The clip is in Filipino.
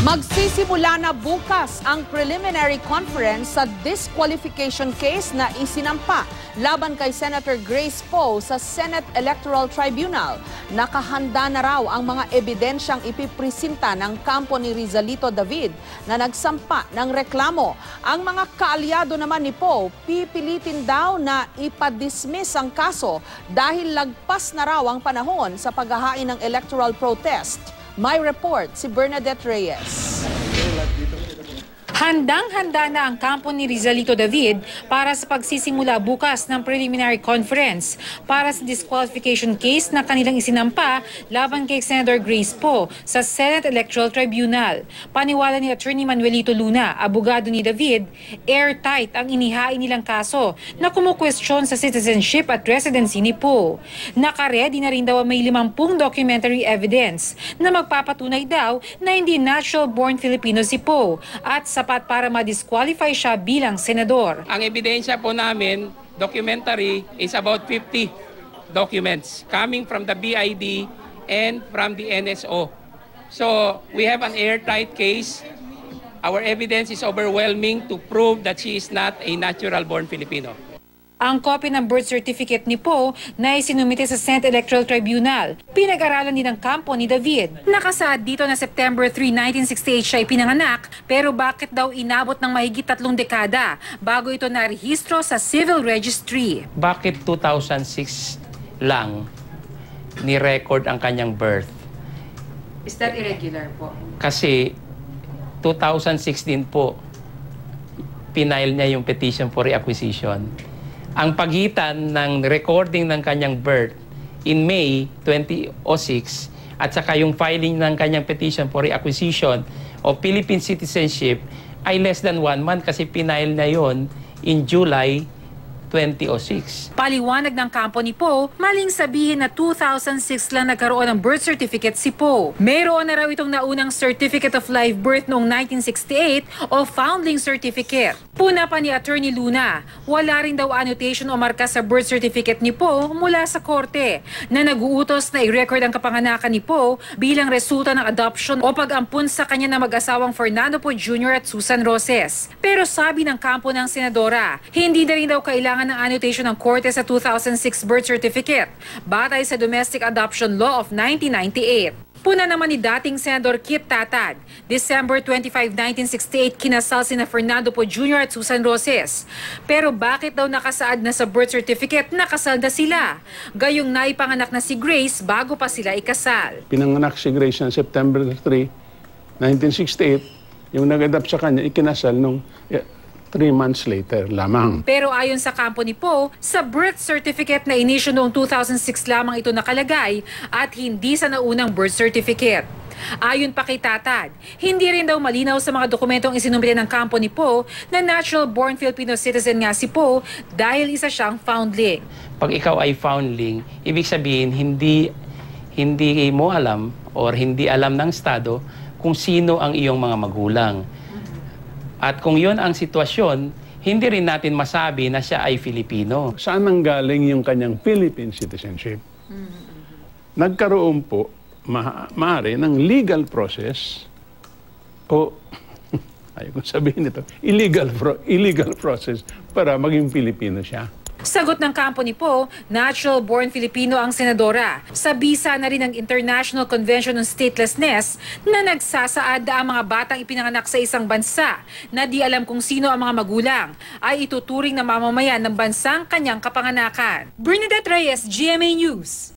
Magsisimula na bukas ang preliminary conference sa disqualification case na isinampa laban kay Senator Grace Poe sa Senate Electoral Tribunal. Nakahanda na raw ang mga ebidensyang ipipresinta ng kampo ni Rizalito David na nagsampa ng reklamo. Ang mga kaalyado naman ni Poe, pipilitin daw na ipadismiss ang kaso dahil lagpas na raw ang panahon sa paghahain ng electoral protest. May report si Bernadette Reyes. Handang-handa na ang kampo ni Rizalito David para sa pagsisimula bukas ng preliminary conference para sa disqualification case na kanilang isinampa laban kay Senator Grace Poe sa Senate Electoral Tribunal. Paniwala ni Attorney Manuelito Luna, abogado ni David, airtight ang inihain nilang kaso na kumukwestiyon sa citizenship at residency ni Poe. Nakaredy na rin daw may 50 documentary evidence na magpapatunay daw na hindi natural-born Filipino si Poe at sapat para ma-disqualify siya bilang senador. Ang ebidensya po namin, documentary, is about 50 documents coming from the BID and from the NSO. So we have an airtight case. Our evidence is overwhelming to prove that she is not a natural-born Filipino. Ang kopya ng birth certificate ni Poe na isinumite sa Senate Electoral Tribunal. Pinag-aralan din ng kampo ni David. Nakasaad dito na September 3, 1968 siya ipinanganak, pero bakit daw inabot ng mahigit 3 dekada bago ito narehistro sa Civil Registry? Bakit 2006 lang ni-record ang kanyang birth? Is that irregular po? Kasi 2016 po, pinail niya yung petition for reacquisition. Ang pagitan ng recording ng kanyang birth in May 2006 at saka yung filing ng kanyang petition for reacquisition of Philippine citizenship ay less than 1 month kasi pinail na yon in July 2006. Paliwanag ng kampo ni Poe, maling sabihin na 2006 lang nagkaroon ng birth certificate si Poe. Mayroon na raw itong naunang Certificate of Live Birth noong 1968 o Foundling Certificate. Puna pa ni Attorney Luna, wala rin daw annotation o marka sa birth certificate ni Poe mula sa korte na nag-uutos na i-record ang kapanganakan ni Poe bilang resulta ng adoption o pag-ampun sa kanya na mag-asawang Fernando Poe Jr. at Susan Roses. Pero sabi ng kampo ng senadora, hindi na rin daw kailangan ng annotation ng korte sa 2006 birth certificate, batay sa Domestic Adoption Law of 1998. Puna naman ni dating Senador Kit Tatad, December 25, 1968, kinasal sina Fernando Poe Jr. at Susan Roses. Pero bakit daw nakasaad na sa birth certificate nakasal na sila? Gayong naipanganak na si Grace bago pa sila ikasal. Pinanganak si Grace ng September 3, 1968. Yung nag-adapt sa kanya, ikinasal nung 3 months later lamang. Pero ayon sa kampo ni Poe, sa birth certificate na inisyu noong 2006 lamang ito nakalagay at hindi sa naunang birth certificate. Ayon pa kay Tatad, hindi rin daw malinaw sa mga dokumentong isinumite ng kampo ni Poe na natural-born Filipino citizen nga si Poe dahil isa siyang foundling. Pag ikaw ay foundling, ibig sabihin hindi mo alam or hindi alam ng Estado kung sino ang iyong mga magulang. At kung yon ang sitwasyon, hindi rin natin masabi na siya ay Filipino. Saan nanggaling yung kanyang Philippine citizenship? Nagkaroon po, maaari, ng legal process o, ayaw kong sabihin ito, illegal process para maging Filipino siya. Sagot ng kampo ni Poe, natural-born Filipino ang senadora. Sa bisa na rin ng International Convention on Statelessness na nagsasaad na ang mga batang ipinanganak sa isang bansa na di alam kung sino ang mga magulang ay ituturing na mamamayan ng bansang kanyang kapanganakan. Bernadette Reyes, GMA News.